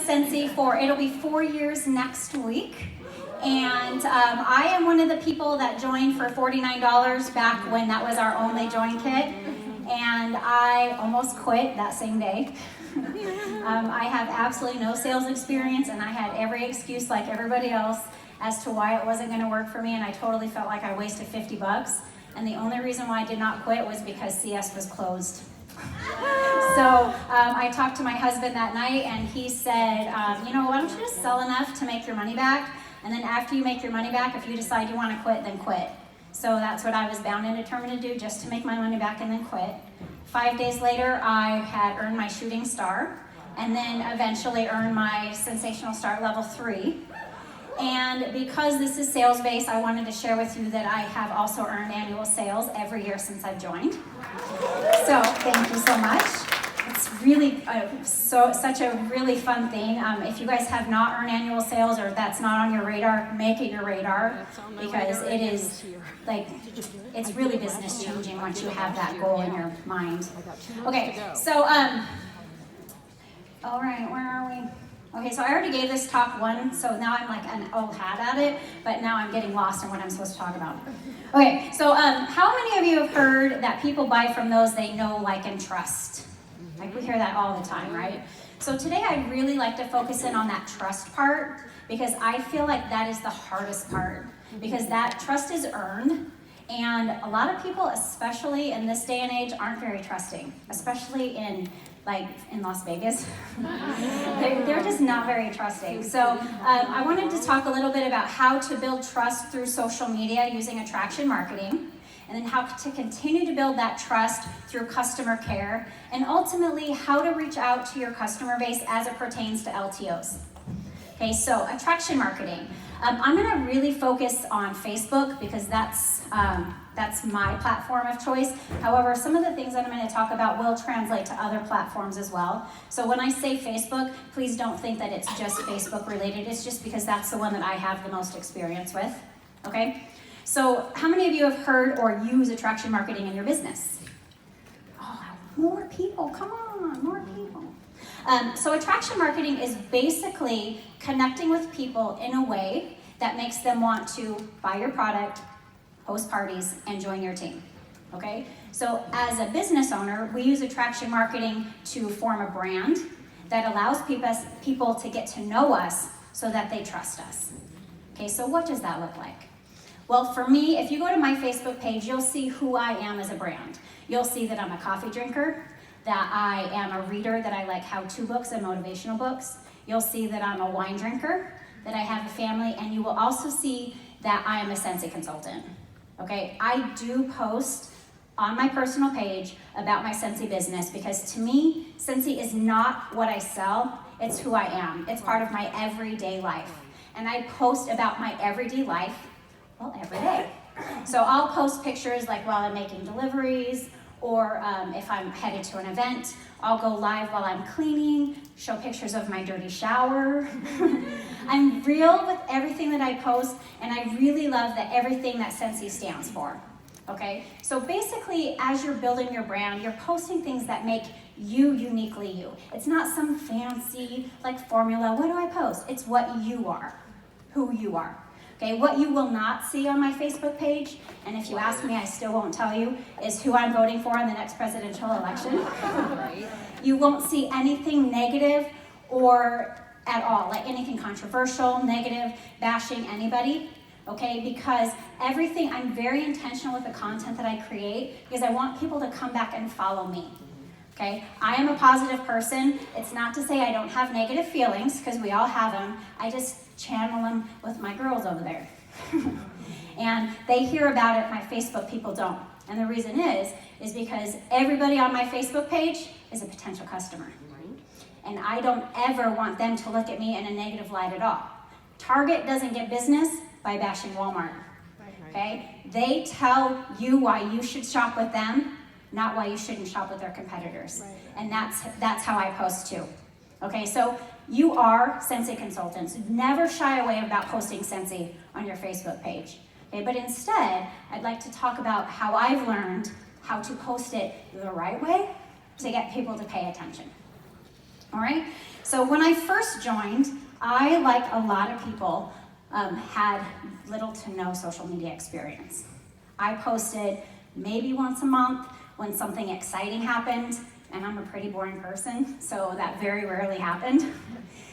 Scentsy it'll be 4 years next week. And I am one of the people that joined for $49 back when that was our only join kit. And I almost quit that same day. I have absolutely no sales experience, and I had every excuse like everybody else as to why it wasn't going to work for me, and I totally felt like I wasted $50. And the only reason why I did not quit was because CS was closed. So I talked to my husband that night, and he said, you know, why don't you just sell enough to make your money back? And then after you make your money back, if you decide you want to quit, then quit. So that's what I was bound and determined to do, just to make my money back and then quit. 5 days later, I had earned my shooting star, and then eventually earned my sensational start level 3. And because this is sales-based, I wanted to share with you that I have also earned annual sales every year since I've joined. So thank you so much. It's really such a really fun thing. If you guys have not earned annual sales, or that's not on your radar, make it your radar, because it is like, it's really business changing once you have that goal in your mind. Okay, so all right, where are we? Okay, so I already gave this talk one, so now I'm like an old hat at it, but now I'm getting lost in what I'm supposed to talk about. Okay, so how many of you have heard that people buy from those they know, like, and trust? Like, we hear that all the time, right? So today I really like to focus in on that trust part, because I feel like that is the hardest part, because that trust is earned, and a lot of people, especially in this day and age, aren't very trusting, especially in Las Vegas. they're just not very trusting. So I wanted to talk a little bit about how to build trust through social media using attraction marketing, and then how to continue to build that trust through customer care, and ultimately how to reach out to your customer base as it pertains to LTOs. Okay, so attraction marketing. I'm going to really focus on Facebook, because that's my platform of choice. However, some of the things that I'm going to talk about will translate to other platforms as well. So when I say Facebook, please don't think that it's just Facebook related. It's just because that's the one that I have the most experience with. Okay? So how many of you have heard or use attraction marketing in your business? Oh, more people. Come on, more people. So attraction marketing is basically connecting with people in a way that makes them want to buy your product, host parties, and join your team. Okay? So as a business owner, we use attraction marketing to form a brand that allows people to get to know us so that they trust us. Okay, so what does that look like? Well, for me, if you go to my Facebook page, you'll see who I am as a brand. You'll see that I'm a coffee drinker, that I am a reader, that I like how-to books and motivational books. You'll see that I'm a wine drinker, that I have a family, and you will also see that I am a Scentsy consultant. Okay, I do post on my personal page about my Scentsy business, because to me, Scentsy is not what I sell, it's who I am. It's part of my everyday life. And I post about my everyday life, well, every day. So I'll post pictures like while I'm making deliveries, or if I'm headed to an event, I'll go live while I'm cleaning, show pictures of my dirty shower. I'm real with everything that I post, and I really love everything that Scentsy stands for. Okay? So basically, as you're building your brand, you're posting things that make you uniquely you. It's not some fancy formula. What do I post? It's what you are, who you are. Okay, what you will not see on my Facebook page, and if you ask me, I still won't tell you, is who I'm voting for in the next presidential election. You won't see anything negative or at all, like anything controversial, negative, bashing anybody, okay? Because I'm very intentional with the content that I create, because I want people to come back and follow me. Okay, I am a positive person. It's not to say I don't have negative feelings, because we all have them. I just channel them with my girls over there. And they hear about it, my Facebook people don't. And the reason is because everybody on my Facebook page is a potential customer. And I don't ever want them to look at me in a negative light at all. Target doesn't get business by bashing Walmart. Okay? They tell you why you should shop with them, not why you shouldn't shop with their competitors. Right. And that's how I post too. Okay, so you are Scentsy consultants. Never shy away about posting Scentsy on your Facebook page. Okay, but instead, I'd like to talk about how I've learned how to post it the right way to get people to pay attention. All right, So when I first joined, I, like a lot of people, had little to no social media experience. I posted maybe once a month when something exciting happened, and I'm a pretty boring person, so that very rarely happened.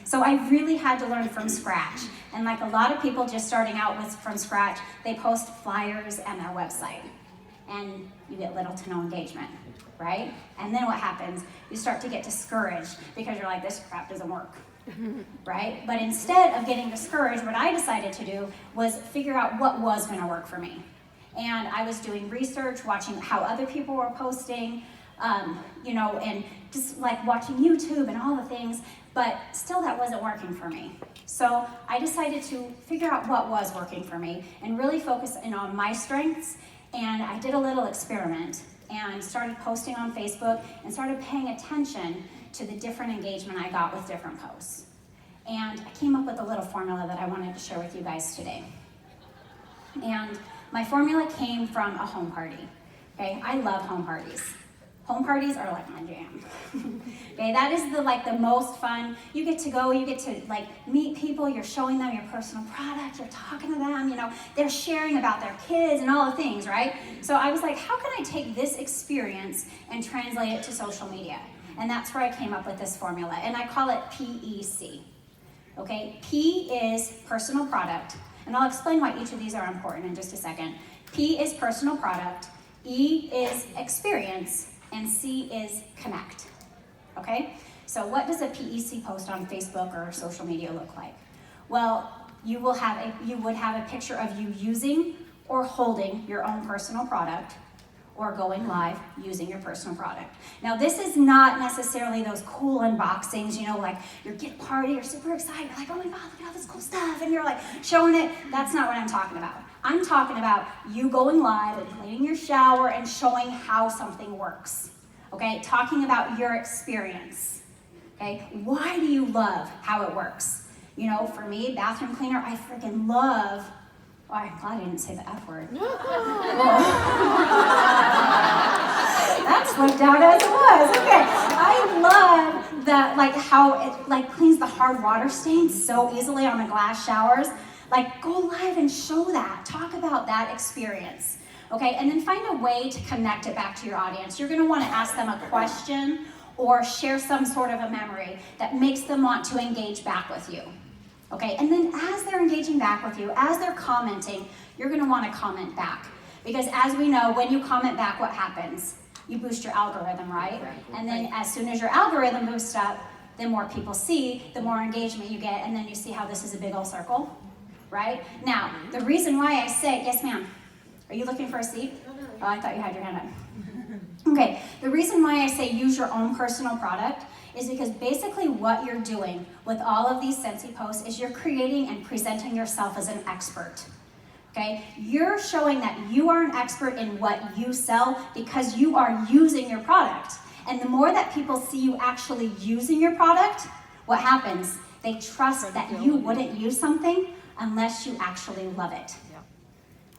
So I really had to learn from scratch. And like a lot of people just starting out with from scratch, they post flyers and their website. And you get little to no engagement, right? And then what happens? You start to get discouraged because you're like, this crap doesn't work, right? But instead of getting discouraged, what I decided to do was figure out what was gonna work for me. And I was doing research, watching how other people were posting, and just like watching YouTube and all the things, but still that wasn't working for me. So I decided to figure out what was working for me and really focus in on my strengths. And I did a little experiment and started posting on Facebook and started paying attention to the different engagement I got with different posts. And I came up with a little formula that I wanted to share with you guys today. And my formula came from a home party. Okay, I love home parties. Home parties are like my jam. Okay, that is the most fun. You get to go, you get to meet people, you're showing them your personal product, you're talking to them, they're sharing about their kids and all the things, right? So I was like, how can I take this experience and translate it to social media? And that's where I came up with this formula, and I call it PEC. Okay, P is personal product, and I'll explain why each of these are important in just a second. P is personal product, E is experience, and C is connect. Okay? So what does a PEC post on Facebook or social media look like? Well, you would have a picture of you using or holding your own personal product, or going live using your personal product. Now, this is not necessarily those cool unboxings, like your gift party, you're super excited, you're like, oh my God, look at all this cool stuff, and you're like showing it. That's not what I'm talking about. I'm talking about you going live and cleaning your shower and showing how something works, okay? Talking about your experience, okay? Why do you love how it works? For me, bathroom cleaner, I freaking love. Oh, I'm glad I didn't say the F word. That slipped out as it was. Okay. I love that, how it cleans the hard water stains so easily on the glass showers. Go live and show that. Talk about that experience. Okay, and then find a way to connect it back to your audience. You're going to want to ask them a question or share some sort of a memory that makes them want to engage back with you. Okay, and then as they're engaging back with you, as they're commenting, you're going to want to comment back. Because as we know, when you comment back, what happens? You boost your algorithm, right? And then as soon as your algorithm boosts up, the more people see, the more engagement you get, and then you see how this is a big old circle, right? Now, the reason why I say, yes ma'am, are you looking for a seat? Oh, I thought you had your hand up. Okay, the reason why I say use your own personal product is because basically what you're doing with all of these Scentsy posts is you're creating and presenting yourself as an expert. Okay? You're showing that you are an expert in what you sell because you are using your product. And the more that people see you actually using your product, what happens? They trust that you wouldn't use something unless you actually love it.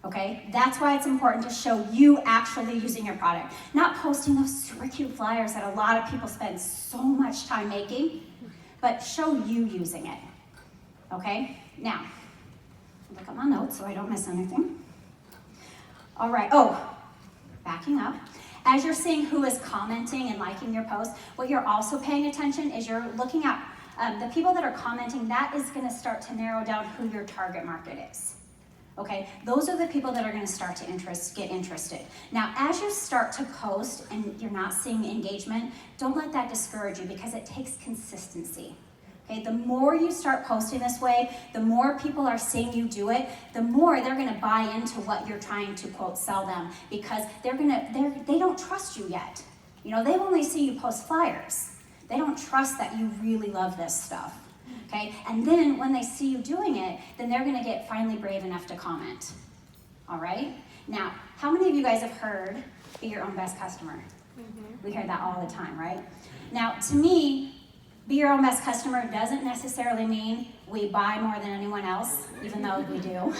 Okay? That's why it's important to show you actually using your product. Not posting those super cute flyers that a lot of people spend so much time making, but show you using it. Okay? Now, look at my notes so I don't miss anything. All right. Oh, backing up. As you're seeing who is commenting and liking your post, what you're also paying attention is you're looking at the people that are commenting. That is going to start to narrow down who your target market is. Okay, those are the people that are going to start to get interested. Now, as you start to post and you're not seeing engagement, don't let that discourage you because it takes consistency. Okay, the more you start posting this way, the more people are seeing you do it, the more they're going to buy into what you're trying to quote sell them because they don't trust you yet. They've only seen you post flyers. They don't trust that you really love this stuff. Okay, and then when they see you doing it, then they're going to get finally brave enough to comment. All right? Now, how many of you guys have heard, be your own best customer? Mm-hmm. We hear that all the time, right? Now, to me, be your own best customer doesn't necessarily mean we buy more than anyone else, even though we do.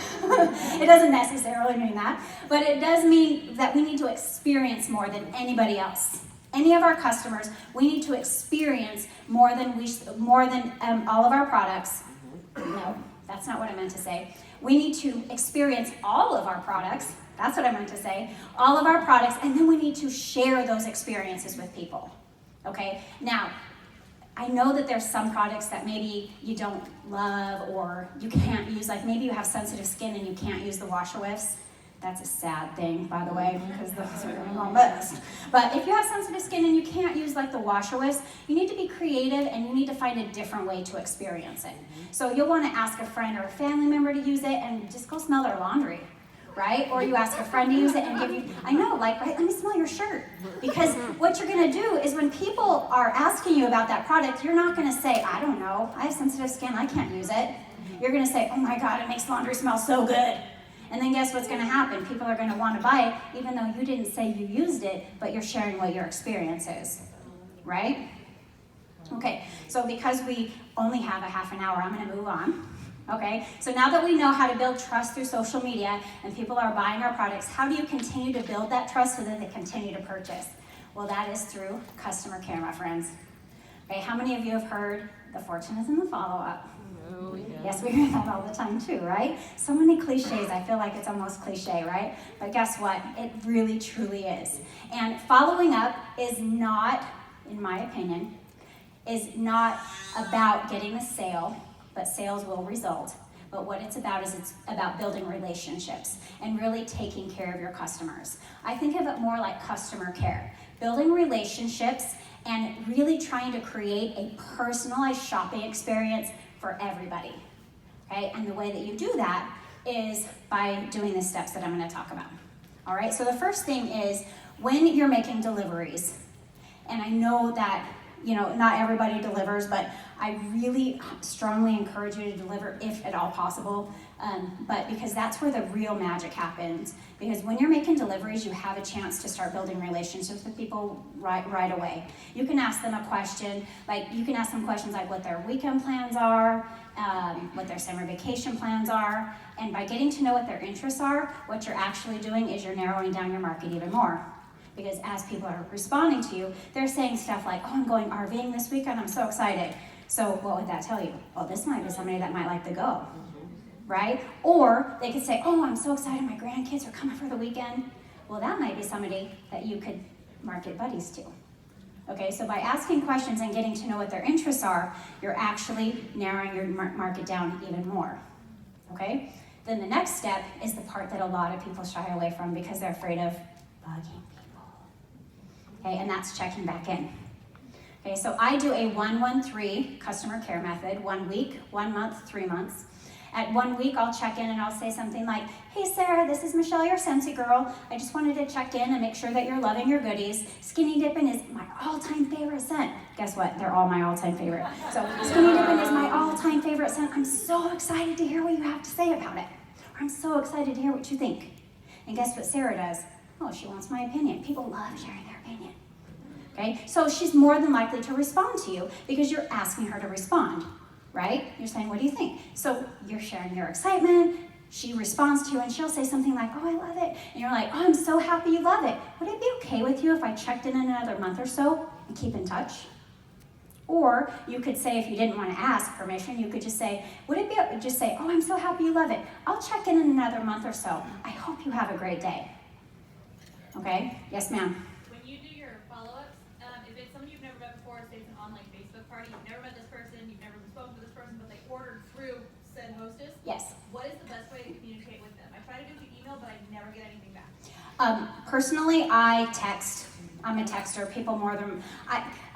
It doesn't necessarily mean that, but it does mean that we need to experience more than anybody else. any of our customers, we need to experience more than all of our products. No, that's not what I meant to say. We need to experience all of our products. That's what I meant to say. All of our products, and then we need to share those experiences with people. Okay? Now, I know that there's some products that maybe you don't love or you can't use, like maybe you have sensitive skin and you can't use the washer whiffs. That's a sad thing, by the way, because those are going to go best. But if you have sensitive skin and you can't use like the washer whiffs, you need to be creative and you need to find a different way to experience it. So you'll want to ask a friend or a family member to use it and just go smell their laundry, right? Or you ask a friend to use it and give you, I know, like, right, let me smell your shirt. Because what you're going to do is when people are asking you about that product, you're not going to say, I don't know, I have sensitive skin, I can't use it. You're going to say, oh my God, it makes laundry smell so good. And then guess what's going to happen? People are going to want to buy it, even though you didn't say you used it, but you're sharing what your experience is, right? Okay, so because we only have a half an hour, I'm going to move on. Okay, so now that we know how to build trust through social media and people are buying our products, how do you continue to build that trust so that they continue to purchase? Well, that is through customer care, my friends. Okay, how many of you have heard the fortune is in the follow-up? Oh, yeah. Yes, we hear that all the time too, right? So many cliches, I feel like it's almost cliche, right? But guess what? It really, truly is. And following up is not, in my opinion, is not about getting a sale, but sales will result. But what it's about is it's about building relationships and really taking care of your customers. I think of it more like customer care. Building relationships and really trying to create a personalized shopping experience for everybody, okay? And the way that you do that is by doing the steps that I'm gonna talk about. All right, so the first thing is when you're making deliveries, and I know that, you know, not everybody delivers, but I really strongly encourage you to deliver if at all possible, but because that's where the real magic happens. Because when you're making deliveries, you have a chance to start building relationships with people right away. You can ask them a question, like you can ask them questions like what their weekend plans are, what their summer vacation plans are, and by getting to know what their interests are, what you're actually doing is you're narrowing down your market even more. Because as people are responding to you, they're saying stuff like, oh, I'm going RVing this weekend, I'm so excited. So what would that tell you? Well, this might be somebody that might like to go, right? Or they could say, oh, I'm so excited, my grandkids are coming for the weekend. Well, that might be somebody that you could market buddies to. Okay, so by asking questions and getting to know what their interests are, you're actually narrowing your market down even more, okay? Then the next step is the part that a lot of people shy away from because they're afraid of bugging people, okay, and that's checking back in. Okay, so I do a 1-1-3 customer care method, 1 week, 1 month, 3 months. At 1 week, I'll check in and I'll say something like, hey Sarah, this is Michelle, your Scentsy girl. I just wanted to check in and make sure that you're loving your goodies. Skinny Dippin' is my all-time favorite scent. Guess what? They're all my all-time favorite. So Skinny Dippin' is my all-time favorite scent. I'm so excited to hear what you have to say about it. Or I'm so excited to hear what you think. And guess what Sarah does? Oh, she wants my opinion. People love sharing their opinion. Okay, so she's more than likely to respond to you because you're asking her to respond, right? You're saying, what do you think? So you're sharing your excitement, she responds to you and she'll say something like, oh, I love it. And you're like, oh, I'm so happy you love it. Would it be okay with you if I checked in another month or so and keep in touch? Or you could say, if you didn't want to ask permission, you could just say, would it be, just say, oh, I'm so happy you love it. I'll check in another month or so. I hope you have a great day. Okay, yes ma'am. Hostess? Yes. What is the best way to communicate with them? I try to do it through email, but I never get anything back. Personally, I text. I'm a texter. People more than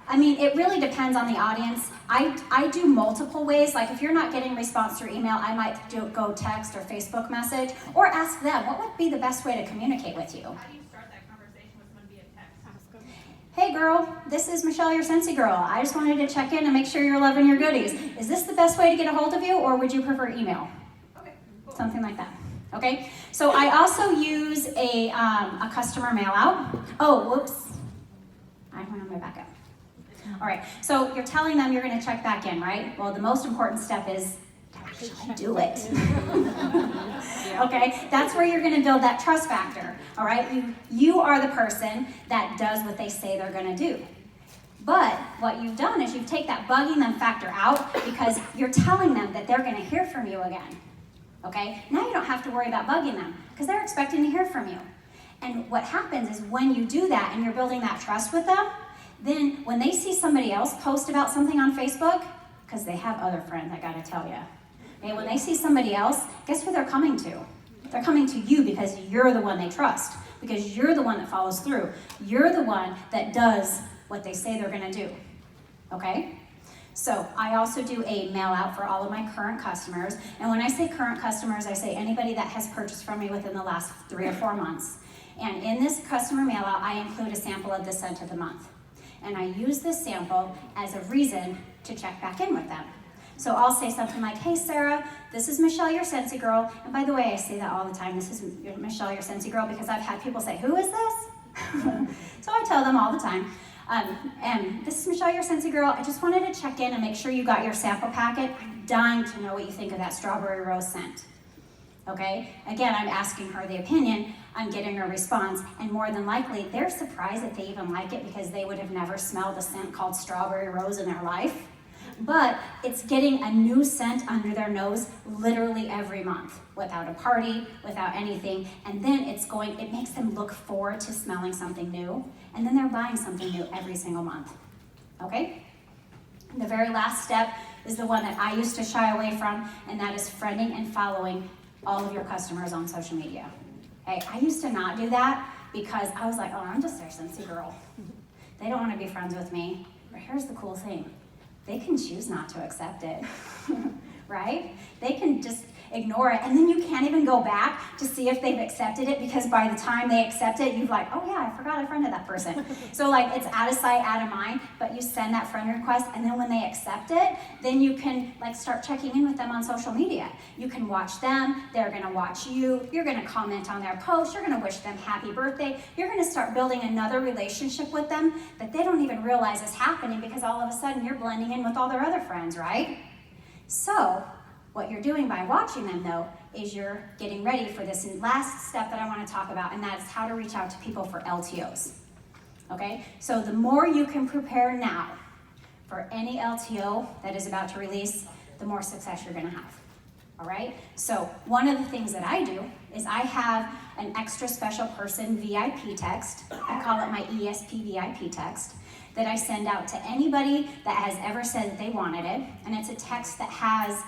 I mean, it really depends on the audience. I do multiple ways. Like if you're not getting response through email, I might go text or Facebook message or ask them, what would be the best way to communicate with you? How do you start that conversation with someone via text? Hey girl, this is Michelle, your Scentsy girl. I just wanted to check in and make sure you're loving your goodies. Is this the best way to get a hold of you, or would you prefer email? Okay, cool. Something like that. Okay. So I also use a customer mail out. Oh, whoops. I went on my backup. All right. So you're telling them you're going to check back in, right? Well, the most important step is touch actually do it. Okay, that's where you're going to build that trust factor. All right, you are the person that does what they say they're going to do. But what you've done is you've taken that bugging them factor out because you're telling them that they're going to hear from you again. Okay, now you don't have to worry about bugging them because they're expecting to hear from you. And what happens is when you do that and you're building that trust with them, then when they see somebody else post about something on Facebook, because they have other friends, I gotta tell you. Okay, when they see somebody else, guess who they're coming to? They're coming to you because you're the one they trust, because you're the one that follows through. You're the one that does what they say they're gonna do, okay? So I also do a mail out for all of my current customers. And when I say current customers, I say anybody that has purchased from me within the last 3 or 4 months. And in this customer mail out, I include a sample of the scent of the month. And I use this sample as a reason to check back in with them. So I'll say something like, hey Sarah, this is Michelle, your Scentsy girl. And by the way, I say that all the time, this is Michelle, your Scentsy girl, because I've had people say, who is this? So I tell them all the time. And this is Michelle, your Scentsy girl. I just wanted to check in and make sure you got your sample packet. I'm dying to know what you think of that strawberry rose scent. Okay? Again, I'm asking her the opinion. I'm getting a response. And more than likely, they're surprised that they even like it because they would have never smelled a scent called strawberry rose in their life. But it's getting a new scent under their nose literally every month without a party, without anything. And then it makes them look forward to smelling something new. And then they're buying something new every single month. Okay? The very last step is the one that I used to shy away from, and that is friending and following all of your customers on social media. Okay? I used to not do that because I was like, oh, I'm just their Scentsy girl. They don't want to be friends with me. But here's the cool thing. They can choose not to accept it, right? They can just ignore it, and then you can't even go back to see if they've accepted it because by the time they accept it, you've like, oh yeah, I forgot I friended that person. So like it's out of sight, out of mind, but you send that friend request, and then when they accept it, then you can like start checking in with them on social media. You can watch them, they're gonna watch you, you're gonna comment on their posts, you're gonna wish them happy birthday, you're gonna start building another relationship with them that they don't even realize is happening because all of a sudden you're blending in with all their other friends, right? So, what you're doing by watching them, though, is you're getting ready for this last step that I want to talk about, and that is how to reach out to people for LTOs. Okay? So the more you can prepare now for any LTO that is about to release, the more success you're going to have. All right? So one of the things that I do is I have an extra special person VIP text. I call it my ESP VIP text that I send out to anybody that has ever said that they wanted it. And it's a text that has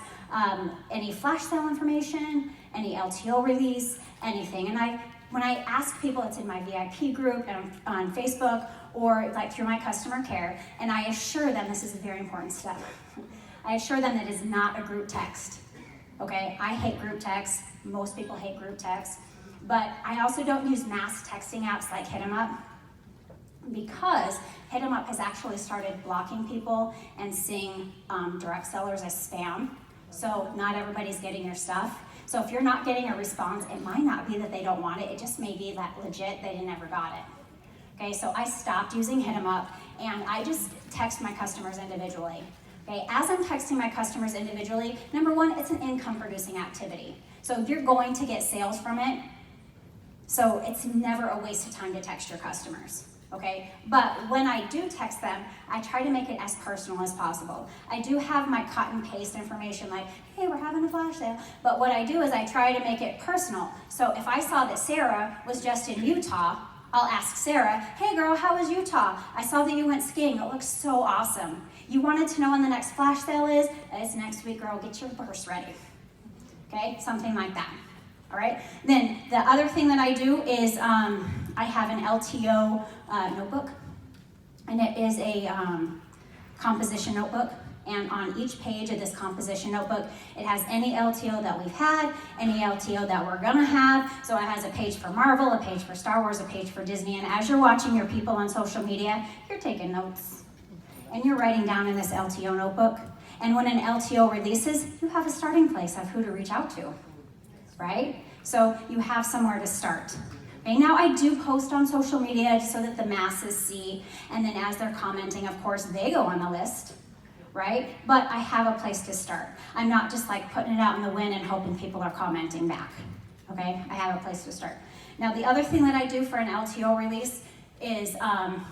any flash sale information, any LTO release, anything. And when I ask people, it's in my VIP group and on Facebook or like through my customer care, and I assure them, this is a very important step, I assure them that it is not a group text. Okay, I hate group text. Most people hate group text. But I also don't use mass texting apps like Hit 'em Up because Hit 'em Up has actually started blocking people and seeing direct sellers as spam. So not everybody's getting your stuff. So if you're not getting a response, it might not be that they don't want it. It just may be that legit they never got it. Okay, so I stopped using Hit 'em Up and I just text my customers individually. Okay, as I'm texting my customers individually, number one, it's an income producing activity. So you're going to get sales from it. So it's never a waste of time to text your customers. Okay, but when I do text them, I try to make it as personal as possible. I do have my cut and paste information like, hey, we're having a flash sale. But what I do is I try to make it personal. So if I saw that Sarah was just in Utah, I'll ask Sarah, hey girl, how was Utah? I saw that you went skiing, it looks so awesome. You wanted to know when the next flash sale is? It's next week, girl, get your purse ready. Okay, something like that. All right, then the other thing that I do is I have an LTO notebook, and it is a composition notebook, and on each page of this composition notebook, it has any LTO that we've had, any LTO that we're gonna have, so it has a page for Marvel, a page for Star Wars, a page for Disney, and as you're watching your people on social media, you're taking notes, and you're writing down in this LTO notebook, and when an LTO releases, you have a starting place of who to reach out to. Right? So you have somewhere to start. Okay, now I do post on social media so that the masses see, and then as they're commenting, of course, they go on the list, right? But I have a place to start. I'm not just like putting it out in the wind and hoping people are commenting back, okay? I have a place to start. Now, the other thing that I do for an LTO release is I'm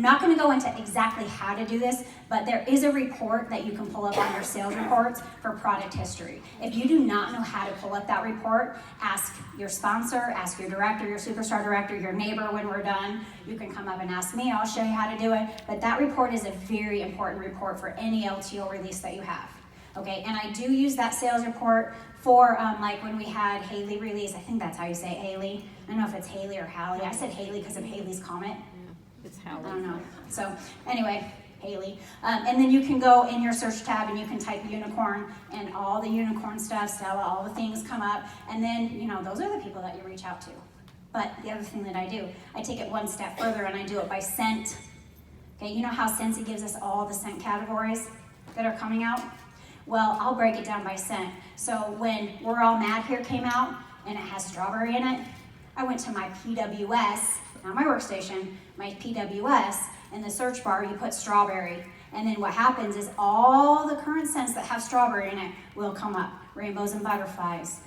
not going to go into exactly how to do this, but there is a report that you can pull up on your sales reports for product history. If you do not know how to pull up that report, ask your sponsor, ask your director, your superstar director, your neighbor when we're done. You can come up and ask me, I'll show you how to do it. But that report is a very important report for any LTO release that you have. Okay, and I do use that sales report for like when we had Haley release. I think that's how you say it, Haley. I don't know if it's Haley or Hallie. I said Haley because of Haley's comment. It's Hallie. I don't know. So anyway, Haley. And then you can go in your search tab and you can type unicorn and all the unicorn stuff, Stella, all the things come up. And then, you know, those are the people that you reach out to. But the other thing that I do, I take it one step further and I do it by scent. Okay, you know how Scentsy gives us all the scent categories that are coming out? Well, I'll break it down by scent. So when We're All Mad Here came out and it has strawberry in it, I went to my PWS, not my workstation, my PWS, in the search bar you put strawberry. And then what happens is all the current scents that have strawberry in it will come up. Rainbows and butterflies.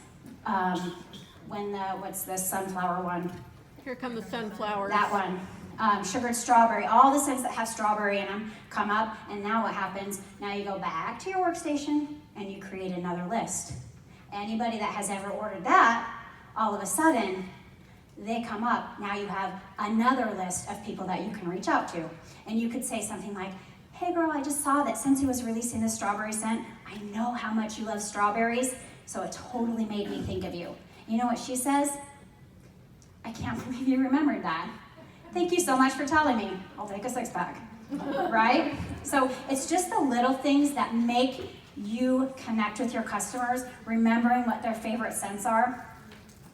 What's the sunflower one? Here come the sunflowers. That one. Sugared strawberry, all the scents that have strawberry in them come up, and now what happens? Now you go back to your workstation and you create another list. Anybody that has ever ordered that, all of a sudden, they come up. Now you have another list of people that you can reach out to. And you could say something like, hey girl, I just saw that Scentsy was releasing this strawberry scent. I know how much you love strawberries, so it totally made me think of you. You know what she says? I can't believe you remembered that. Thank you so much for telling me. I'll take a 6-pack, right? So it's just the little things that make you connect with your customers, remembering what their favorite scents are,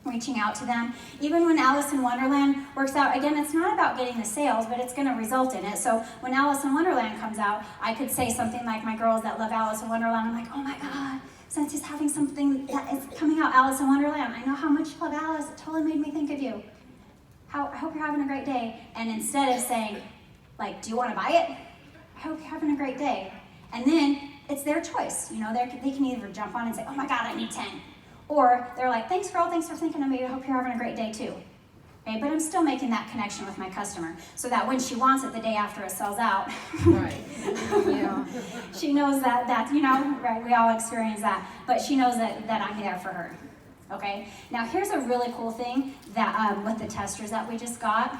reaching out to them. Even when Alice in Wonderland works out, again, it's not about getting the sales, but it's going to result in it. So when Alice in Wonderland comes out, I could say something like, my girls that love Alice in Wonderland, I'm like, oh my God, Scensy's having something that is coming out, Alice in Wonderland. I know how much you love Alice. It totally made me think of you. I hope you're having a great day. And instead of saying, like, do you want to buy it? I hope you're having a great day. And then it's their choice. You know, they can either jump on and say, oh my God, I need 10. Or they're like, thanks girl, thanks for thinking of me. I hope you're having a great day too. Okay, but I'm still making that connection with my customer so that when she wants it the day after it sells out, Right. Yeah. She knows that, you know, right, we all experience that, but she knows that I'm there for her. Okay, now here's a really cool thing that with the testers that we just got,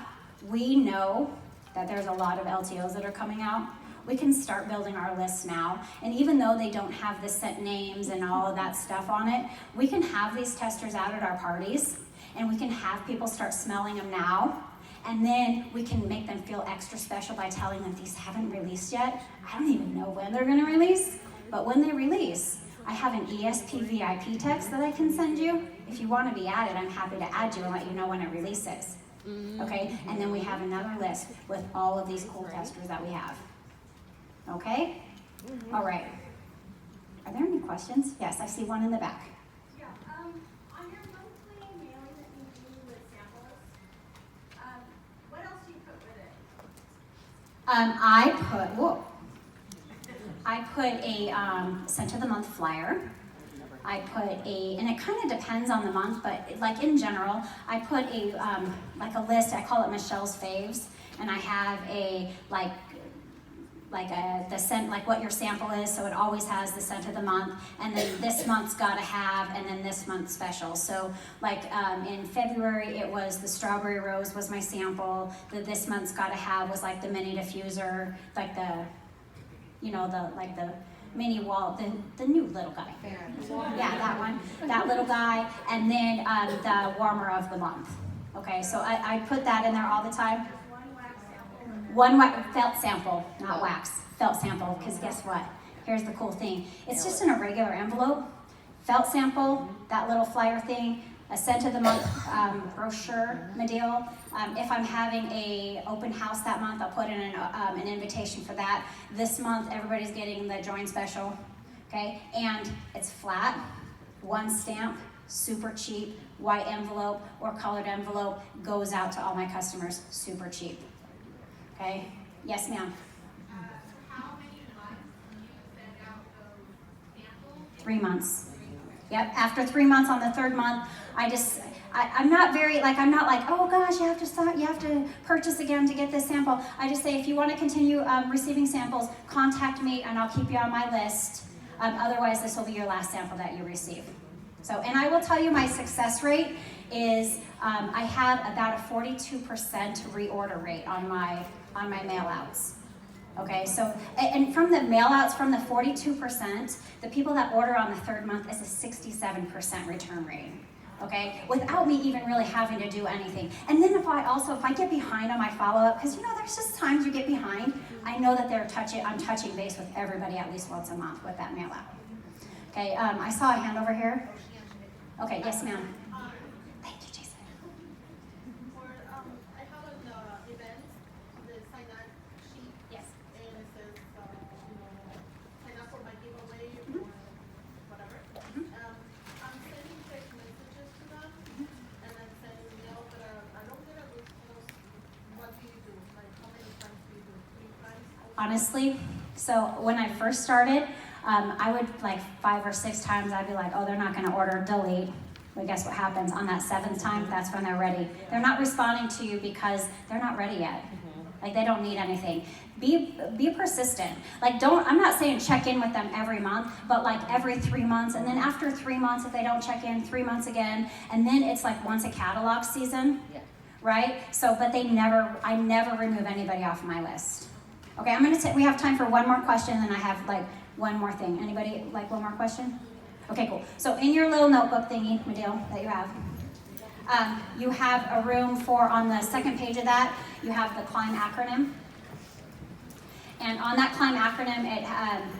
we know that there's a lot of LTOs that are coming out. We can start building our lists now, and even though they don't have the set names and all of that stuff on it, we can have these testers out at our parties, and we can have people start smelling them now, and then we can make them feel extra special by telling them these haven't released yet. I don't even know when they're gonna release, but when they release, I have an ESP VIP text that I can send you. If you want to be added, I'm happy to add you and let you know when it releases. Okay, and then we have another list with all of these cool testers that we have. Okay? All right. Are there any questions? Yes, I see one in the back. Yeah, on your monthly mailing that you do with samples, what else do you put with it? I put a scent of the month flyer. I put and it kind of depends on the month, but like in general, I put a like a list. I call it Michelle's faves, and I have the scent, like what your sample is, so it always has the scent of the month, and then this month's gotta have, and then this month's special. So like in February, it was the strawberry rose was my sample. This month's gotta have was like the mini diffuser, like the, you know, the mini wall, the new little guy. Yeah, that one, that little guy, and then the warmer of the month. Okay, so I put that in there all the time. One felt sample, not wax, felt sample, because guess what? Here's the cool thing. It's just in a regular envelope. Felt sample, that little flyer thing, a scent of the month brochure deal. If I'm having a open house that month, I'll put in an invitation for that. This month, everybody's getting the join special, okay? And it's flat, one stamp, super cheap, white envelope or colored envelope, goes out to all my customers, super cheap. Okay? Yes, ma'am. How many months 3 months. Yep, after 3 months on the third month, I'm not like, oh gosh, you have to purchase again to get this sample. I just say, if you want to continue receiving samples, contact me and I'll keep you on my list. Otherwise, this will be your last sample that you receive. So, and I will tell you my success rate is, I have about a 42% reorder rate on my mail outs. Okay, so, and from the mail outs, from the 42%, the people that order on the third month is a 67% return rate. Okay, without me even really having to do anything. And then if I get behind on my follow-up, because there's just times you get behind, I know that I'm touching base with everybody at least once a month with that mail out. Okay, I saw a hand over here. Okay, yes ma'am. Thank you, Jason. I have an event, the sign-up sheet. Yes. And it says, sign up for my giveaway or whatever. I'm sending text messages to them, and I'm sending mail, but I don't get a response. What do you do? Like, how many times do you do? 3 times? Honestly, so when I first started, I would like 5 or 6 times, I'd be like, oh, they're not going to order, delete. But guess what happens? On that 7th time, that's when they're ready. They're not responding to you because they're not ready yet. Like, they don't need anything. Be persistent. Like, I'm not saying check in with them every month, but like every 3 months. And then after 3 months, if they don't check in, 3 months again. And then it's like once a catalog season, right? So, but I never remove anybody off my list. Okay, I'm going to say we have time for one more question, and I have like one more thing. Anybody like one more question? Okay, cool. So in your little notebook thingy, Medill, that you have a room for, on the second page of that, you have the CLIMB acronym. And on that CLIMB acronym,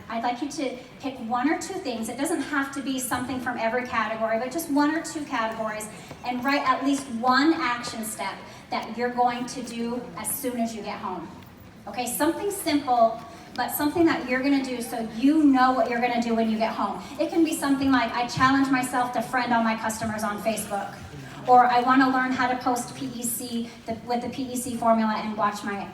I'd like you to pick 1 or 2 things. It doesn't have to be something from every category, but just 1 or 2 categories, and write at least 1 action step that you're going to do as soon as you get home. Okay, something simple, but something that you're going to do so you know what you're going to do when you get home. It can be something like, I challenge myself to friend all my customers on Facebook. Or I want to learn how to post PEC with the PEC formula and watch my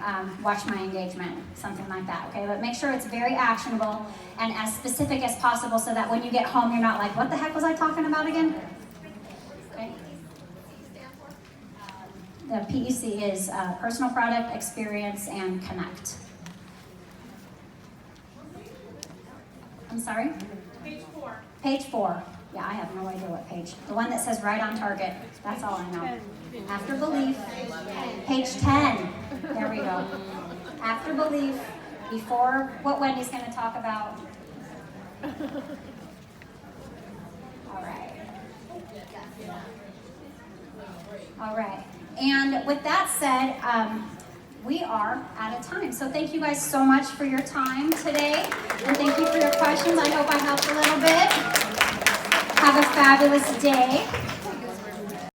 engagement, something like that, okay? But make sure it's very actionable and as specific as possible so that when you get home, you're not like, what the heck was I talking about again? Okay. The PEC is personal product, experience, and connect. I'm sorry? Page 4. Page 4. Yeah, I have no idea what page. The one that says right on target. That's all I know. After belief. Page 10. There we go. After belief, before what Wendy's going to talk about. All right. All right. And with that said, we are out of time. So thank you guys so much for your time today. And thank you for your questions. I hope I helped a little bit. Have a fabulous day.